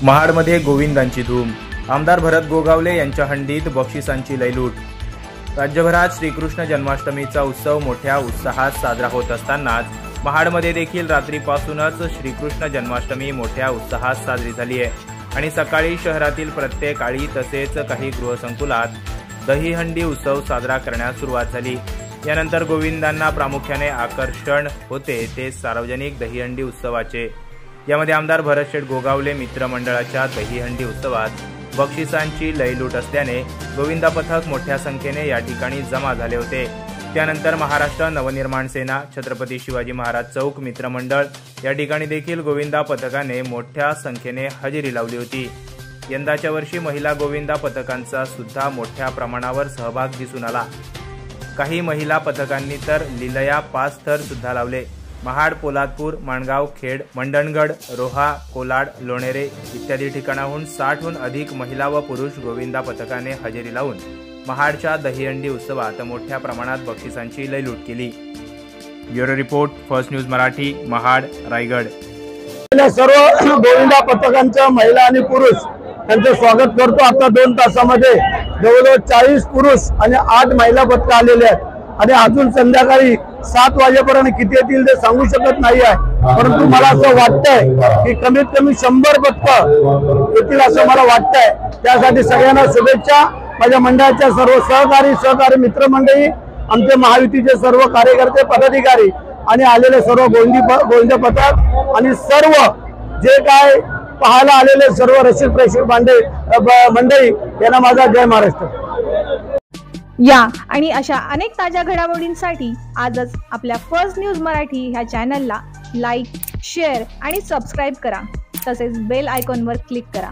महाडमध्ये गोविंदांची धूम। आमदार भरत गोगावले यांच्या हंडीत बक्षिसांची लयलूट। राज्यभरात श्रीकृष्ण जन्माष्टमीचा उत्सव मोठ्या उत्साहात साजरा होत असतानाच महाडमध्ये देखील रात्रीपासूनच श्रीकृष्ण जन्माष्टमी मोठ्या उत्साहात साजरी झाली आहे आणि सकाळी शहरातील प्रत्येक आळी तसेच काही गृहसंकुलात दहीहंडी उत्सव साजरा करण्यास सुरुवात झाली। यानंतर गोविंदांना प्रामुख्याने आकर्षण होते ते सार्वजनिक दहीहंडी उत्सवाचे। यामध्ये आमदार भरत गोगावले मित्रमंडळाच्या दहीहंडी उत्सवात बक्षिसांची लयलूट असल्याने गोविंदा पथक मोठ्या संख्येने या ठिकाणी जमा झाले होते। त्यानंतर महाराष्ट्र नवनिर्माण सेना, छत्रपती शिवाजी महाराज चौक मित्रमंडळ या ठिकाणी देखील गोविंदा पथकाने मोठ्या संख्येने हजेरी लावली होती। यंदाच्या वर्षी महिला गोविंदा पथकांचा सुद्धा मोठ्या प्रमाणावर सहभाग दिसून आला। काही महिला पथकांनी तर लीलया 5 थर सुद्धा लावले। महाड, पोलादपूर, माणगाव, खेड, मंडणगड, रोहा, कोलाड, लोणेरे इत्यादी ठिकाणाहून 60हून अधिक महिला व पुरुष गोविंदा पथकाने हजेरी लावून महाडच्या दहीहंडी उत्सवात मोठ्या प्रमाणात बक्षिसांची लयलूट केली। Bureau report, first news Marathi, Mahad, Raigad. सर्व गोविंदा पथकांच्या महिला आणि पुरुष यांचे स्वागत करतो। आता 2 तासामध्ये जवळजवळ 40 पुरुष आणि 8 महिला पथक आलेले आहेत आणि अजून संध्याकाळी 7 वाजेपर्यंत किती येतील ते सांगू शकत नाही आहे, परंतु मला असं वाटतंय की कमीत कमी 100 पथक येतील असं मला वाटतंय। त्यासाठी सगळ्यांना शुभेच्छा। माझ्या मंडळाच्या सर्व सहकारी मित्रमंडळी, आमचे महायुतीचे सर्व कार्यकर्ते, पदाधिकारी आणि आलेले सर्व गोविंदा पथक आणि सर्व जे काय पाहायला आलेले सर्व रसिक प्रेक्षक मंडळी यांना माझा जय महाराष्ट्र। या आणि अशा अनेक ताज्या घडामोडींसाठी आजच आपल्या फर्स्ट न्यूज मराठी ह्या चॅनलला लाईक, शेअर आणि सबस्क्राईब करा। तसेच बेल आयकॉनवर क्लिक करा।